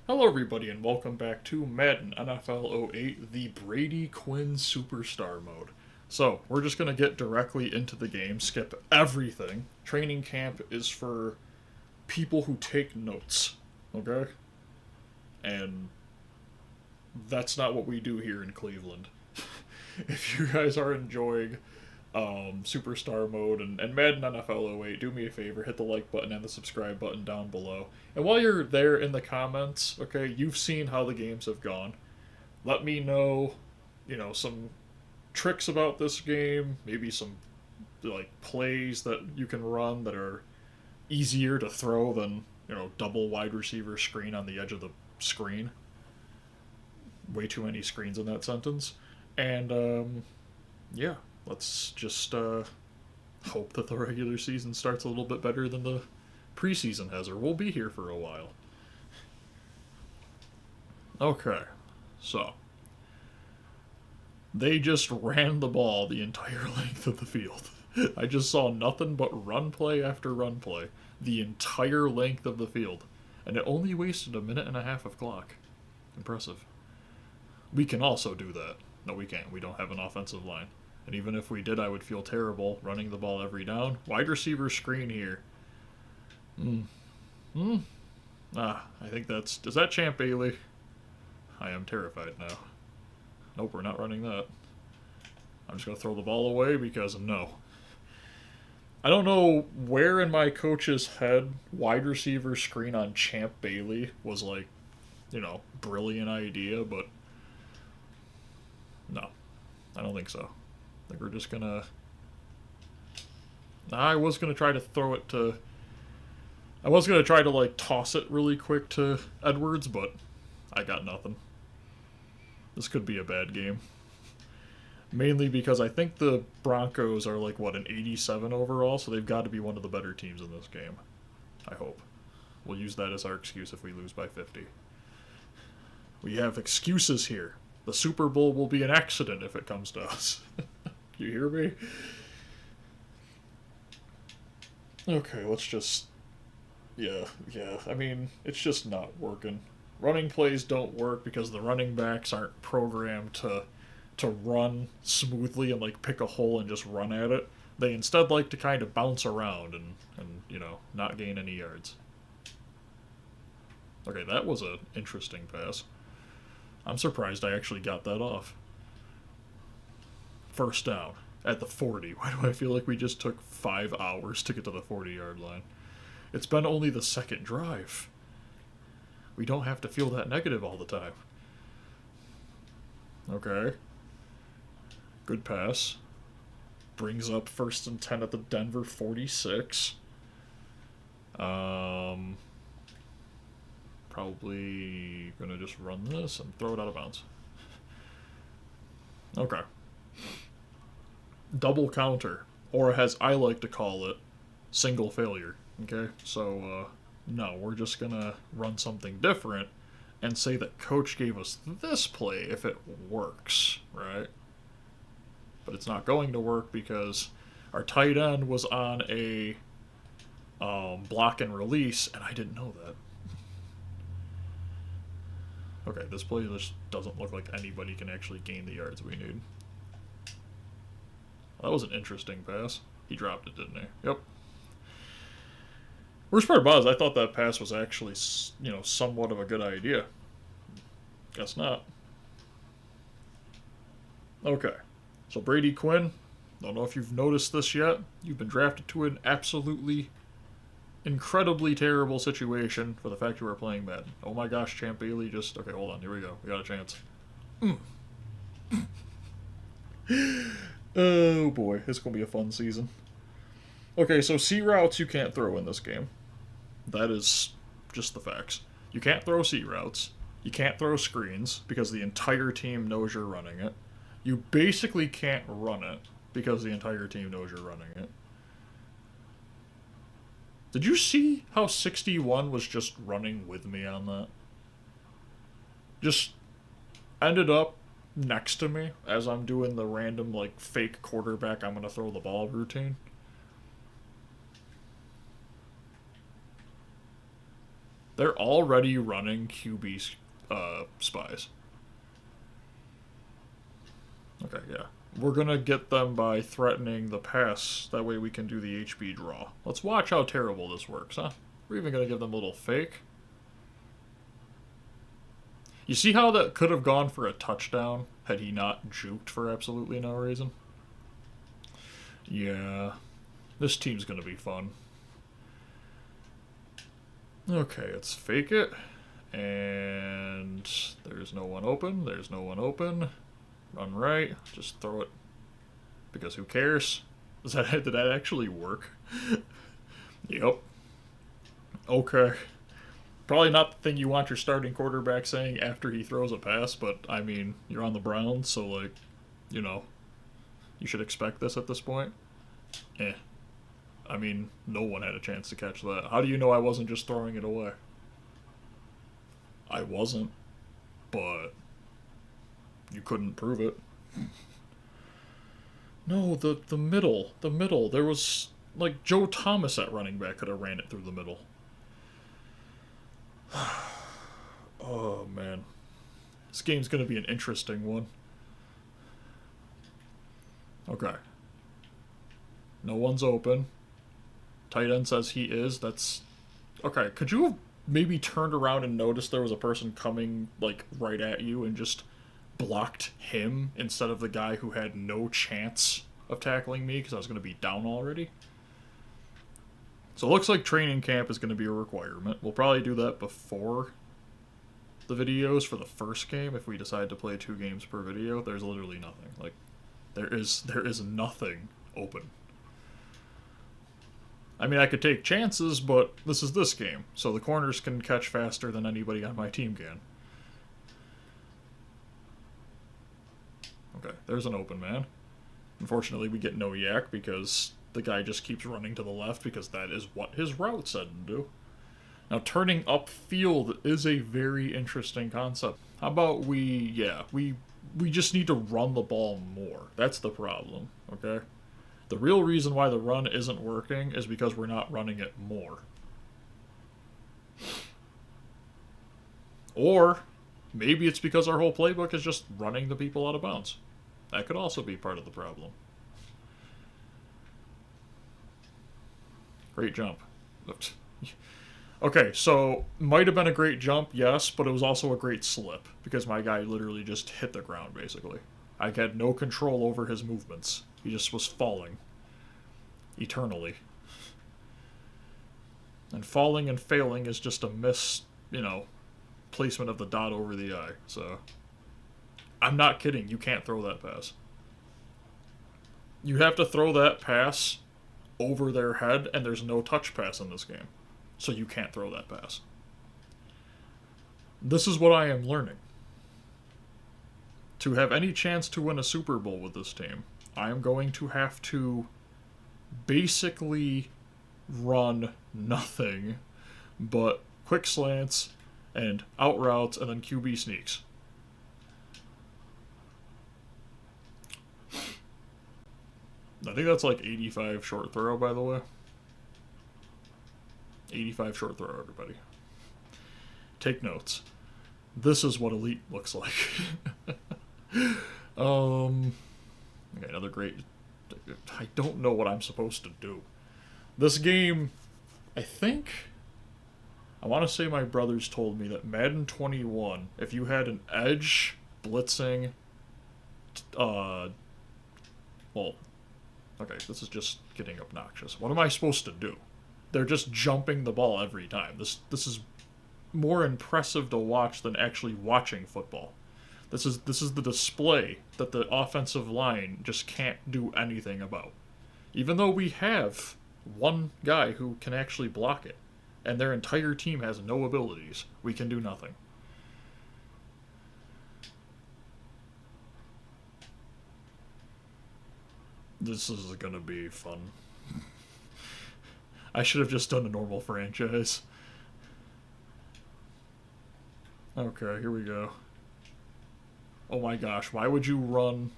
Hello, everybody, and welcome back to Madden NFL 08, the Brady Quinn Superstar Mode. So, we're just going to get directly into the game, skip everything. Training camp is for people who take notes, okay? And that's not what we do here in Cleveland. If you guys are enjoying Superstar Mode and Madden NFL 08, do me a favor, hit the like button and the subscribe button down below. And while you're there in the comments, okay, you've seen how the games have gone. Let me know, some tricks about this game, maybe some like plays that you can run that are easier to throw than, double wide receiver screen on the edge of the screen. Way too many screens in that sentence. And yeah, let's just hope that the regular season starts a little bit better than the preseason has, or we'll be here for a while. Okay, so they just ran the ball the entire length of the field. I just saw nothing but run play after run play the entire length of the field, and it only wasted a minute and a half of clock. Impressive. We can also do that. No, we can't. We don't have an offensive line. And even if we did, I would feel terrible running the ball every down. Wide receiver screen here. I think that's... Is that Champ Bailey? I am terrified now. Nope, we're not running that. I'm just going to throw the ball away because no. I don't know where in my coach's head wide receiver screen on Champ Bailey was like, brilliant idea, but no, I don't think so. I think we're just gonna. I was gonna try to throw it to. I was gonna try to like toss it really quick to Edwards, but I got nothing. This could be a bad game. Mainly because I think the Broncos are like an 87 overall, so they've got to be one of the better teams in this game. I hope. We'll use that as our excuse if we lose by 50. We have excuses here. The Super Bowl will be an accident if it comes to us. You hear me? Okay, let's just... Yeah. I mean, it's just not working. Running plays don't work because the running backs aren't programmed to run smoothly and like pick a hole and just run at it. They instead like to kind of bounce around and not gain any yards. Okay, that was an interesting pass. I'm surprised I actually got that off. First down at the 40. Why do I feel like we just took 5 hours to get to the 40-yard line? It's been only the second drive. We don't have to feel that negative all the time. Okay. Good pass. Brings up 1st and 10 at the Denver 46. Probably gonna just run this and throw it out of bounds. Okay. Double counter, or as I like to call it, single failure. Okay, so no, we're just gonna run something different and say that coach gave us this play if it works, right? But it's not going to work because our tight end was on a block and release, and I didn't know that. Okay, this play just doesn't look like anybody can actually gain the yards we need. That was an interesting pass. He dropped it, didn't he? Yep. Worst part about it is I thought that pass was actually, somewhat of a good idea. Guess not. Okay. So Brady Quinn, don't know if you've noticed this yet. You've been drafted to an absolutely incredibly terrible situation for the fact you were playing Madden. Oh my gosh, Champ Bailey just... Okay, hold on. Here we go. We got a chance. Oh boy, it's going to be a fun season. Okay, so C routes you can't throw in this game. That is just the facts. You can't throw C routes. You can't throw screens because the entire team knows you're running it. You basically can't run it because the entire team knows you're running it. Did you see how 61 was just running with me on that? Just ended up next to me as I'm doing the random, fake quarterback I'm going to throw the ball routine. They're already running QB spies. Okay, yeah. We're gonna get them by threatening the pass. That way we can do the HB draw. Let's watch how terrible this works, huh? We're even gonna give them a little fake. You see how that could have gone for a touchdown had he not juked for absolutely no reason? Yeah. This team's gonna be fun. Okay, let's fake it. And there's no one open. There's no one open. Run right. Just throw it. Because who cares? Did that actually work? Yep. Okay. Probably not the thing you want your starting quarterback saying after he throws a pass, but I mean, you're on the Browns, so like, you know, you should expect this at this point. Eh. I mean, no one had a chance to catch that. How do you know I wasn't just throwing it away? I wasn't, but you couldn't prove it. No, the middle. The middle. There was, like, Joe Thomas at running back could have ran it through the middle. Oh, man. This game's going to be an interesting one. Okay. No one's open. Tight end says he is. That's... Okay, could you have maybe turned around and noticed there was a person coming, like, right at you and just blocked him instead of the guy who had no chance of tackling me because I was going to be down already? So it looks like training camp is going to be a requirement. We'll probably do that before the videos for the first game if we decide to play 2 games per video. There's literally nothing. Like, there is nothing open. I mean, I could take chances, but this is this game, so the corners can catch faster than anybody on my team can. Okay, there's an open man. Unfortunately, we get no yak because the guy just keeps running to the left because that is what his route said to do. Now, turning upfield is a very interesting concept. How about we just need to run the ball more. That's the problem, okay? The real reason why the run isn't working is because we're not running it more. Or maybe it's because our whole playbook is just running the people out of bounds. That could also be part of the problem. Great jump. Okay, so might have been a great jump, yes, but it was also a great slip because my guy literally just hit the ground, basically. I had no control over his movements. He just was falling. Eternally. And falling and failing is just a placement of the dot over the I. So, I'm not kidding. You can't throw that pass. You have to throw that pass over their head, and there's no touch pass in this game. So you can't throw that pass. This is what I am learning. To have any chance to win a Super Bowl with this team, I am going to have to basically run nothing but quick slants and out routes and then QB sneaks. I think that's like 85 short throw, by the way. 85 short throw, everybody. Take notes. This is what elite looks like. Okay, another great... I don't know what I'm supposed to do. This game, I think... I want to say my brothers told me that Madden 21, if you had an edge, blitzing, well, okay, this is just getting obnoxious. What am I supposed to do? They're just jumping the ball every time. This is more impressive to watch than actually watching football. This is the display that the offensive line just can't do anything about. Even though we have one guy who can actually block it, and their entire team has no abilities, we can do nothing. This is gonna be fun. I should have just done a normal franchise. Okay, here we go. Oh my gosh, why would you run?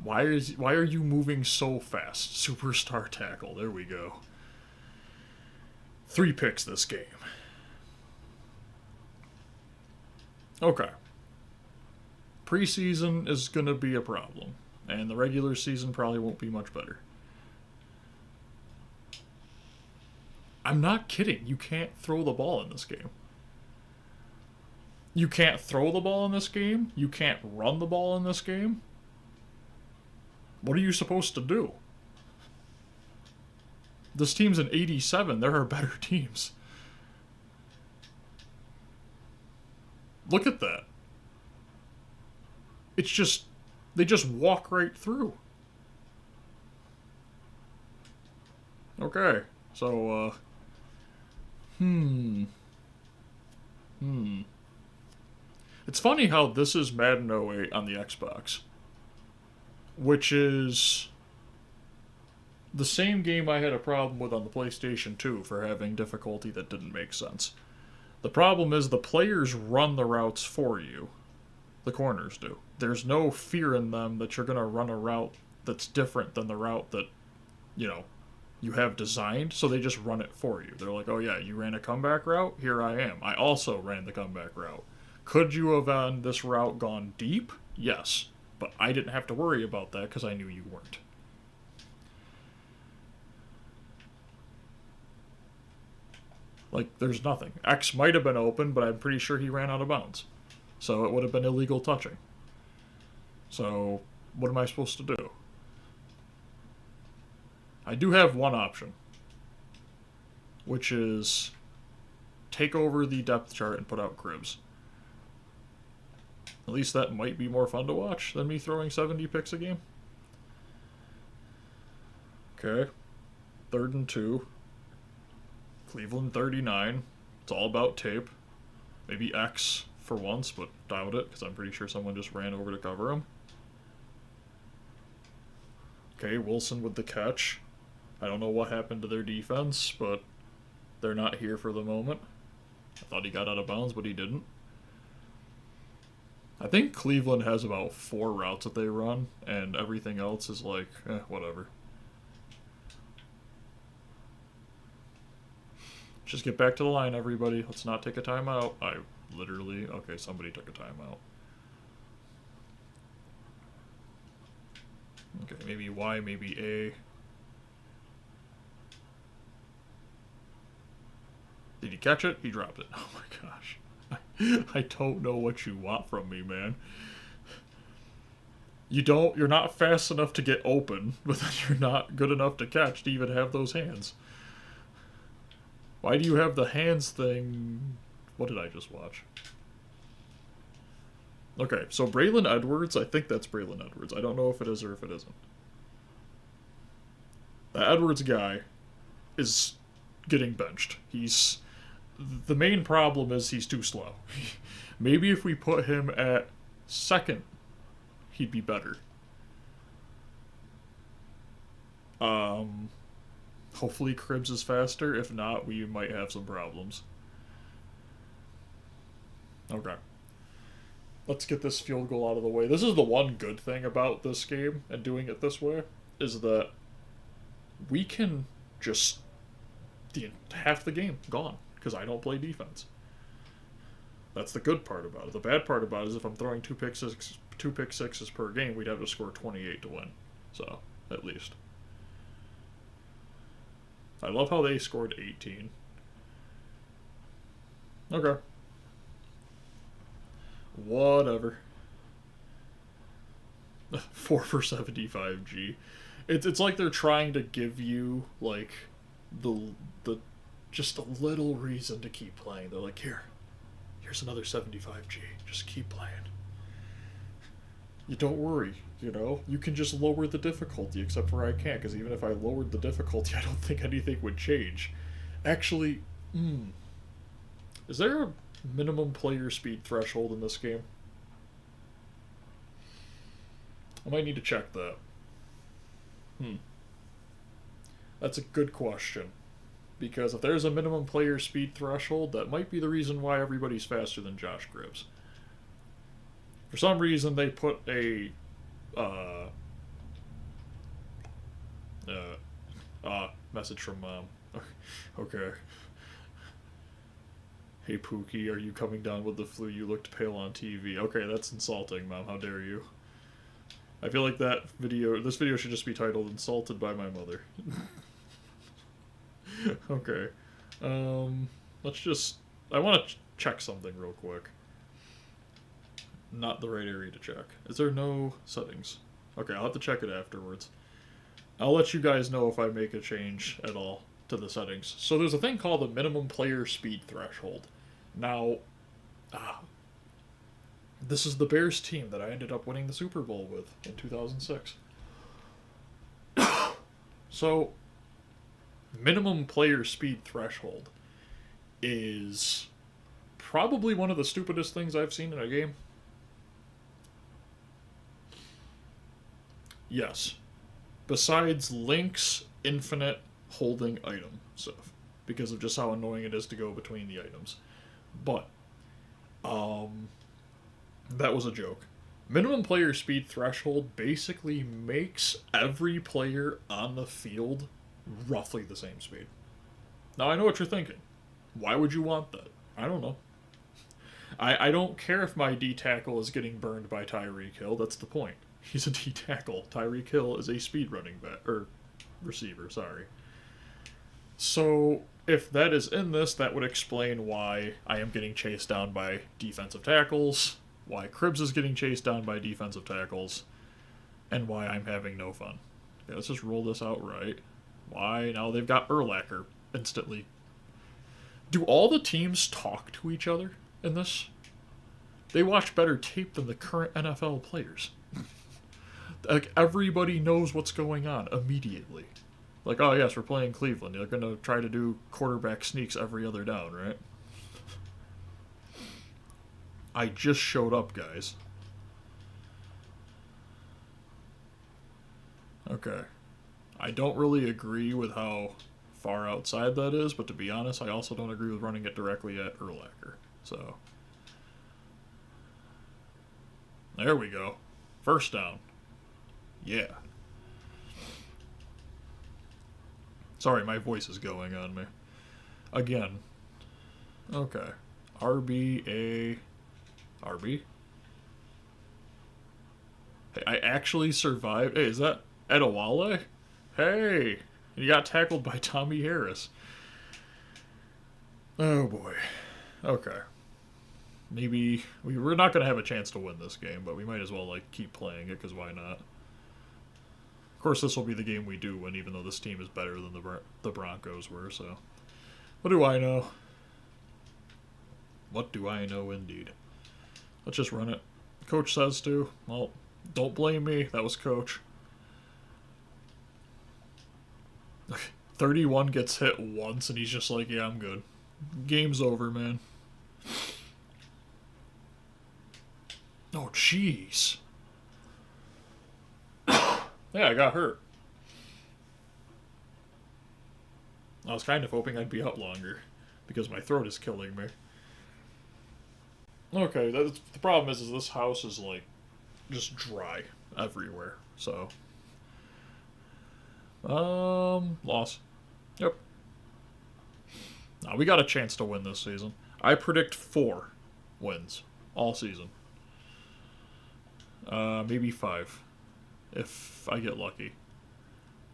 Why are you moving so fast? Superstar tackle, there we go. 3 picks this game. Okay. Preseason is going to be a problem, and the regular season probably won't be much better. I'm not kidding. You can't throw the ball in this game. You can't throw the ball in this game. You can't run the ball in this game. What are you supposed to do? This team's an 87. There are better teams. Look at that. It's just, they just walk right through. Okay, so, It's funny how this is Madden 08 on the Xbox, which is the same game I had a problem with on the PlayStation 2 for having difficulty that didn't make sense. The problem is the players run the routes for you. The corners do. There's no fear in them that you're going to run a route that's different than the route that, you know, you have designed, so they just run it for you. They're like, oh yeah, you ran a comeback route? Here I am. I also ran the comeback route. Could you have on this route gone deep? Yes. But I didn't have to worry about that because I knew you weren't. Like, there's nothing. X might have been open, but I'm pretty sure he ran out of bounds. So it would have been illegal touching. So, what am I supposed to do? I do have one option, which is take over the depth chart and put out cribs. At least that might be more fun to watch than me throwing 70 picks a game. Okay. 3rd and 2. Cleveland 39. It's all about tape. Maybe X for once, but doubt it, because I'm pretty sure someone just ran over to cover him. Okay, Wilson with the catch. I don't know what happened to their defense, but they're not here for the moment. I thought he got out of bounds, but he didn't. I think Cleveland has about 4 routes that they run, and everything else is like, whatever. Just get back to the line, everybody. Let's not take a timeout. Okay, somebody took a timeout. Okay, maybe Y, maybe A. Did he catch it? He dropped it. Oh my gosh. I don't know what you want from me, man. You're not fast enough to get open, but then you're not good enough to catch to even have those hands. Why do you have the hands thing? What did I just watch? Okay, so Braylon Edwards, I think that's Braylon Edwards. I don't know if it is or if it isn't. The Edwards guy is getting benched. The main problem is he's too slow. Maybe if we put him at 2nd, he'd be better. Hopefully Cribs is faster. If not, we might have some problems. Okay. Let's get this field goal out of the way. This is the one good thing about this game and doing it this way, is that we can just half the game gone because I don't play defense. That's the good part about it. The bad part about it is if I'm throwing two pick sixes per game, we'd have to score 28 to win. So, at least. I love how they scored 18. Okay. Whatever. 4 for 75G. It's like they're trying to give you like the just a little reason to keep playing. They're like, here's another 75G. Just keep playing. You don't worry, you can just lower the difficulty, except for I can't, because even if I lowered the difficulty, I don't think anything would change. Actually, is there a minimum player speed threshold in this game? I might need to check that. That's a good question. Because if there's a minimum player speed threshold, that might be the reason why everybody's faster than Josh Gribbs. For some reason, they put a message from mom. Okay. Hey Pookie, are you coming down with the flu? You looked pale on TV. Okay, that's insulting, Mom. How dare you? I feel like this video should just be titled "Insulted by My Mother." Okay. Let's just. I want to check something real quick. Not the right area to check. Is there no settings? Okay, I'll have to check it afterwards. I'll let you guys know if I make a change at all to the settings. So there's a thing called the minimum player speed threshold. Now, this is the Bears team that I ended up winning the Super Bowl with in 2006. So, minimum player speed threshold is probably one of the stupidest things I've seen in a game. Yes. Besides Link's infinite holding item stuff. Because of just how annoying it is to go between the items. But, that was a joke. Minimum player speed threshold basically makes every player on the field roughly the same speed. Now, I know what you're thinking. Why would you want that? I don't know. I don't care if my D tackle is getting burned by Tyreek Hill. That's the point. He's a D tackle. Tyreek Hill is a speed running back or receiver. Sorry. So if that is in this, that would explain why I am getting chased down by defensive tackles, why Cribbs is getting chased down by defensive tackles, and why I'm having no fun. Okay, let's just roll this out right. Why? Now they've got Urlacher instantly. Do all the teams talk to each other in this? They watch better tape than the current NFL players. Like, everybody knows what's going on immediately. Like, oh yes, we're playing Cleveland. They're going to try to do quarterback sneaks every other down, right? I just showed up, guys. Okay. I don't really agree with how far outside that is, but to be honest, I also don't agree with running it directly at Urlacher. So, there we go. First down. Yeah. Sorry, my voice is going on me. Again. Okay. RB. Hey, I actually survived. Hey, is that Edewale? Hey! You got tackled by Tommy Harris. Oh boy. Okay. Maybe we're not going to have a chance to win this game, but we might as well keep playing it, because why not? Of course, this will be the game we do win, even though this team is better than the Broncos were, so. What do I know? What do I know, indeed? Let's just run it. Coach says to. Well, don't blame me. That was Coach. 31 gets hit once, and he's just like, yeah, I'm good. Game's over, man. Oh, jeez. Yeah, I got hurt. I was kind of hoping I'd be out longer, because my throat is killing me. Okay, the problem is this house is, just dry everywhere, so. Loss. Yep. Now, we got a chance to win this season. I predict 4 wins all season. Maybe 5. If I get lucky.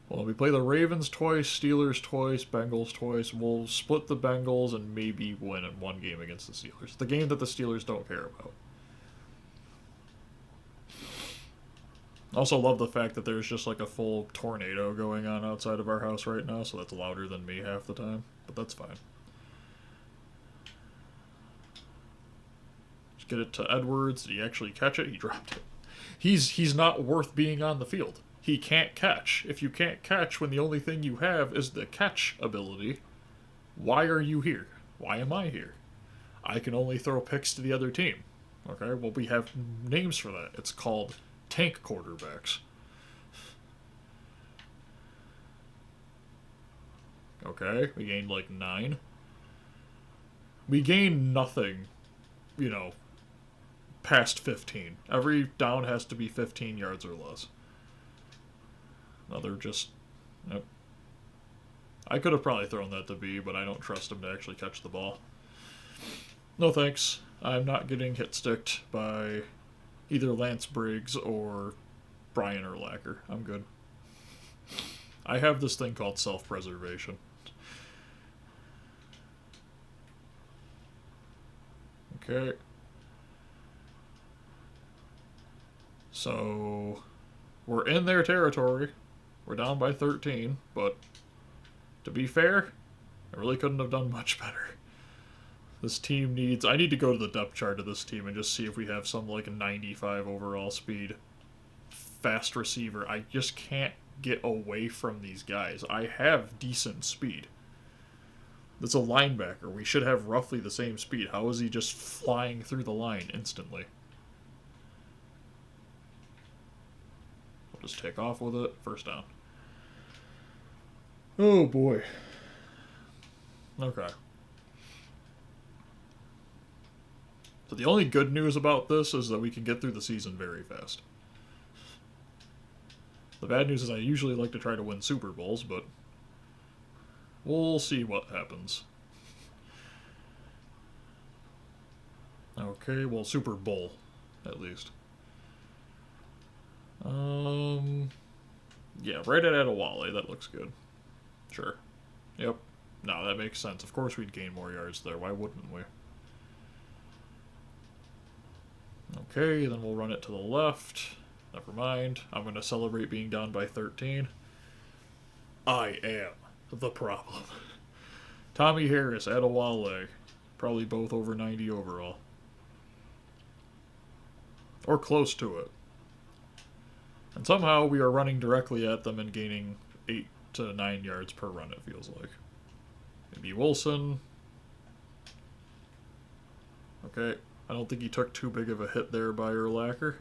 Well, we play the Ravens twice, Steelers twice, Bengals twice. We'll split the Bengals and maybe win in 1 game against the Steelers. The game that the Steelers don't care about. Also love the fact that there's just a full tornado going on outside of our house right now, so that's louder than me half the time. But that's fine. Just get it to Edwards. Did he actually catch it? He dropped it. He's not worth being on the field. He can't catch. If you can't catch when the only thing you have is the catch ability, why are you here? Why am I here? I can only throw picks to the other team. Okay, well, we have names for that. It's called tank quarterbacks. Okay, we gained 9. We gained nothing, past 15. Every down has to be 15 yards or less. Another just... Nope. I could have probably thrown that to B, but I don't trust him to actually catch the ball. No thanks. I'm not getting hit sticked by either Lance Briggs or Brian Urlacher. I'm good. I have this thing called self-preservation. Okay. So, we're in their territory. We're down by 13, but to be fair, I really couldn't have done much better. This team needs... I need to go to the depth chart of this team and just see if we have some, like, 95 overall speed. Fast receiver. I just can't get away from these guys. I have decent speed. That's a linebacker. We should have roughly the same speed. How is he just flying through the line instantly? We'll just take off with it. First down. Oh boy. Okay. So the only good news about this is that we can get through the season very fast. The bad news is I usually like to try to win Super Bowls, but we'll see what happens. Okay, well, Super Bowl, at least. Yeah, right at Adewale, that looks good. Sure. Yep. No, that makes sense. Of course we'd gain more yards there. Why wouldn't we? Okay, then we'll run it to the left. Never mind. I'm going to celebrate being down by 13. I am the problem. Tommy Harris, Adewale. Probably both over 90 overall. Or close to it. And somehow we are running directly at them and gaining 8 to 9 yards per run, it feels like. Maybe Wilson. Okay. I don't think he took too big of a hit there by Urlacher.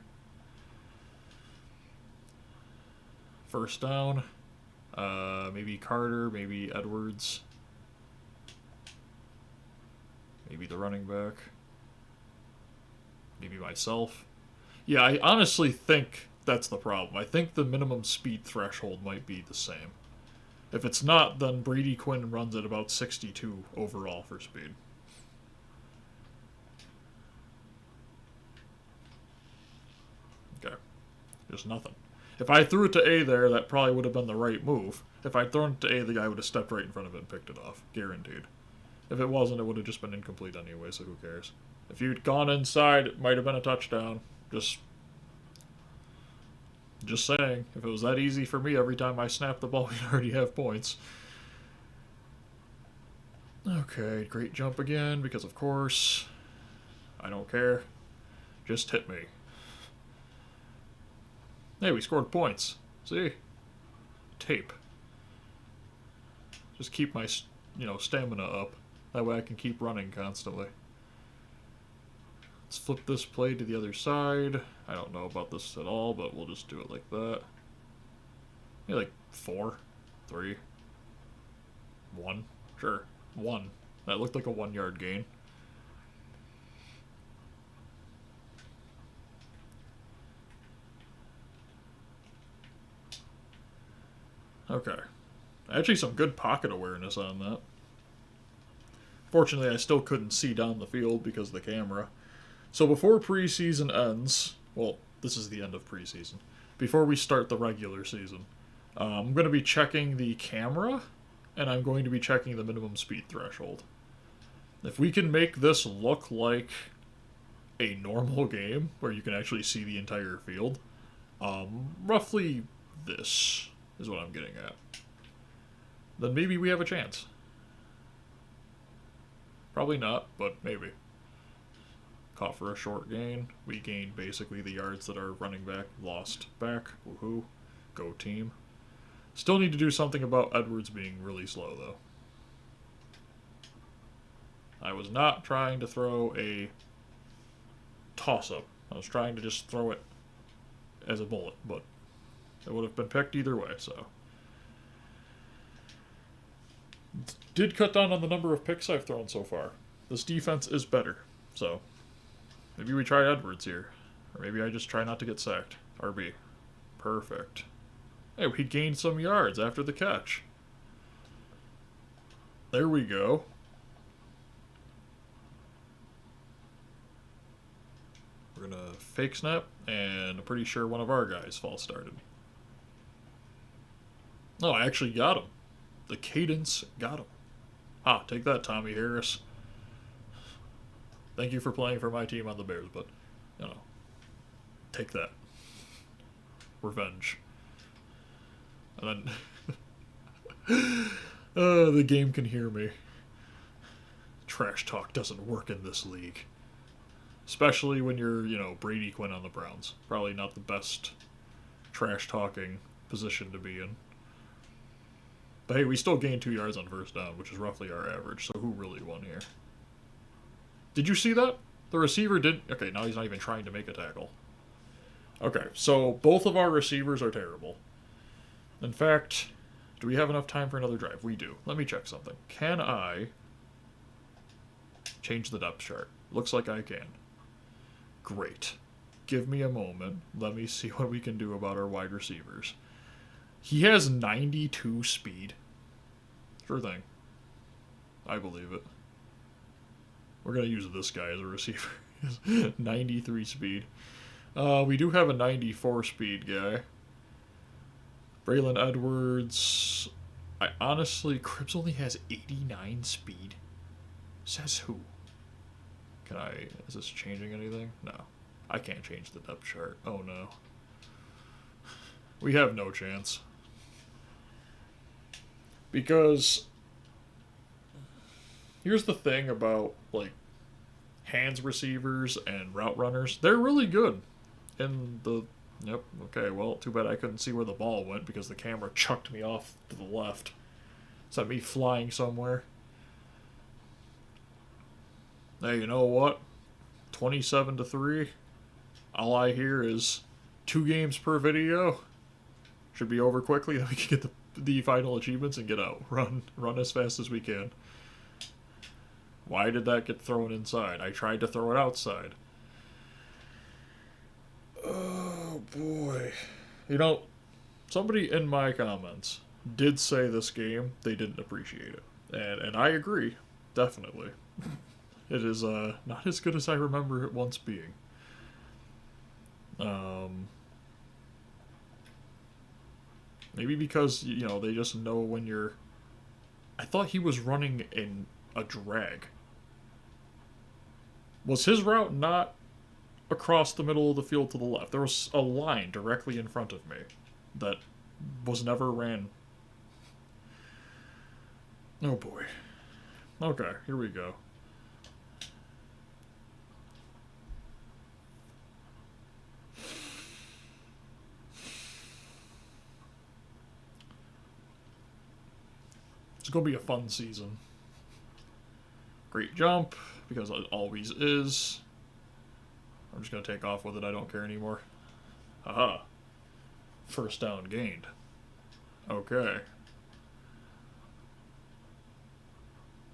First down. Maybe Carter, maybe Edwards. Maybe the running back. Maybe myself. Yeah, I honestly think that's the problem. I think the minimum speed threshold might be the same. If it's not, then Brady Quinn runs at about 62 overall for speed. Okay. Just nothing. If I threw it to A there, that probably would have been the right move. If I'd thrown it to A, the guy would have stepped right in front of it and picked it off. Guaranteed. If it wasn't, it would have just been incomplete anyway, so who cares? If you'd gone inside, it might have been a touchdown. Just saying. If it was that easy for me every time I snapped the ball, we'd already have points. Okay, great jump again, because of course, I don't care. Just hit me. Hey, we scored points. See? Tape. Just keep my, stamina up. That way I can keep running constantly. Let's flip this play to the other side. I don't know about this at all, but we'll just do it like that. Maybe like 4, 3, 1. Sure, 1. That looked like a 1-yard gain. Okay. Actually, some good pocket awareness on that. Fortunately, I still couldn't see down the field because of the camera. So before preseason ends, well, this is the end of preseason, before we start the regular season, I'm going to be checking the camera, and I'm going to be checking the minimum speed threshold. If we can make this look like a normal game, where you can actually see the entire field, roughly this is what I'm getting at, then maybe we have a chance. Probably not, but maybe. Caught for a short gain. We gained basically the yards that our running back lost back. Woohoo. Go team. Still need to do something about Edwards being really slow, though. I was not trying to throw a toss-up. I was trying to just throw it as a bullet, but it would have been picked either way, so. Did cut down on the number of picks I've thrown so far. This defense is better, so maybe we try Edwards here. Or maybe I just try not to get sacked. RB. Perfect. Hey, we gained some yards after the catch. There we go. gonna fake snap, and I'm pretty sure one of our guys false started. No, I actually got him. The cadence got him. Ah, take that, Tommy Harris. Thank you for playing for my team on the Bears, but, you know, take that. Revenge. And then, the game can hear me. Trash talk doesn't work in this league. Especially when you're, you know, Brady Quinn on the Browns. Probably not the best trash talking position to be in. But hey, we still gained 2 yards on first down, which is roughly our average, so who really won here? Did you see that? The receiver didn't... Okay, now he's not even trying to make a tackle. Okay, so both of our receivers are terrible. In fact, do we have enough time for another drive? We do. Let me check something. Can I change the depth chart? Looks like I can. Great. Give me a moment. Let me see what we can do about our wide receivers. He has 92 speed. Sure thing. I believe it. We're going to use this guy as a receiver. 93 speed. We do have a 94 speed guy. Braylon Edwards. I honestly... Cribs only has 89 speed. Says who? Can I... Is this changing anything? No. I can't change the depth chart. Oh no. We have no chance. Because... Here's the thing about, like, hands receivers and route runners. They're really good. And the... Yep, okay, well, too bad I couldn't see where the ball went because the camera chucked me off to the left. Sent me flying somewhere. Hey, you know what? 27-3. All I hear is 2 games per video. Should be over quickly, then we can get the final achievements and get out. Run as fast as we can. Why did that get thrown inside? I tried to throw it outside. Oh, boy. You know, somebody in my comments did say this game, they didn't appreciate it. And I agree. Definitely. It is not as good as I remember it once being. Maybe because, you know, they just know when you're... I thought he was running in a drag. Was his route not across the middle of the field to the left? There was a line directly in front of me that was never ran. Oh boy. Okay, here we go. It's going to be a fun season. Great jump, because it always is. I'm just going to take off with it. I don't care anymore. Aha. First down gained. Okay.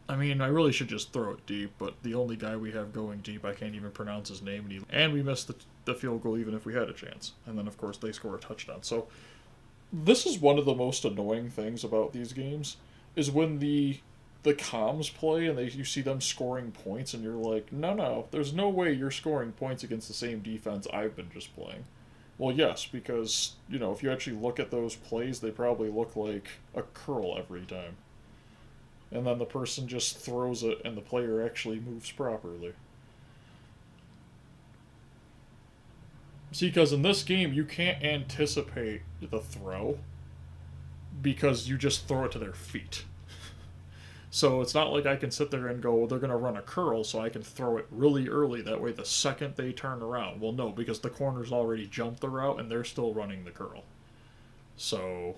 I mean, I really should just throw it deep, but the only guy we have going deep, I can't even pronounce his name. And we missed the field goal even if we had a chance. And then, of course, they score a touchdown. So, this is one of the most annoying things about these games, is when the comms play and you see them scoring points and you're like, no, there's no way you're scoring points against the same defense I've been just playing. Well, yes, because, you know, if you actually look at those plays, they probably look like a curl every time. And then the person just throws it and the player actually moves properly. See, because in this game, you can't anticipate the throw because you just throw it to their feet. So it's not like I can sit there and go, well, they're going to run a curl, so I can throw it really early. That way the second they turn around. Well, no, because the corner's already jumped the route, and they're still running the curl. So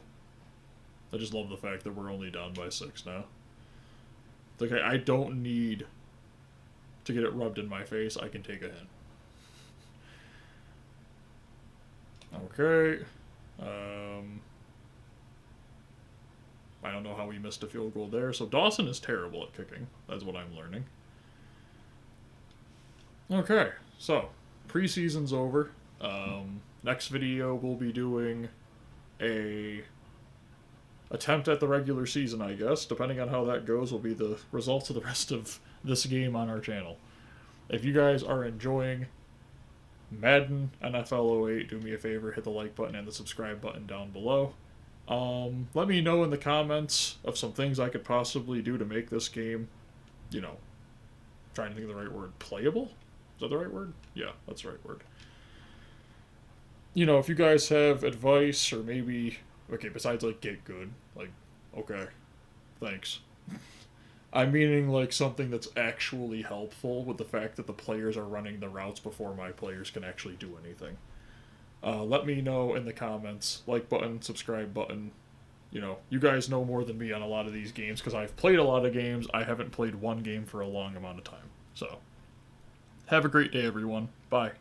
I just love the fact that we're only down by 6 now. Okay, I don't need to get it rubbed in my face. I can take a hint. Okay. I don't know how we missed a field goal there. So Dawson is terrible at kicking. That's what I'm learning. Okay, so preseason's over. Next video we'll be doing a attempt at the regular season, I guess. Depending on how that goes will be the results of the rest of this game on our channel. If you guys are enjoying Madden NFL 08, do me a favor, hit the like button and the subscribe button down below. Let me know in the comments of some things I could possibly do to make this game, you know, trying to think of the right word, playable? Is that the right word? Yeah, that's the right word. You know, if you guys have advice or maybe, okay, besides like get good, like, okay, thanks. I'm meaning like something that's actually helpful with the fact that the players are running the routes before my players can actually do anything. Let me know in the comments. Like button, subscribe button. You know, you guys know more than me on a lot of these games because I've played a lot of games. I haven't played one game for a long amount of time. So, have a great day, everyone. Bye.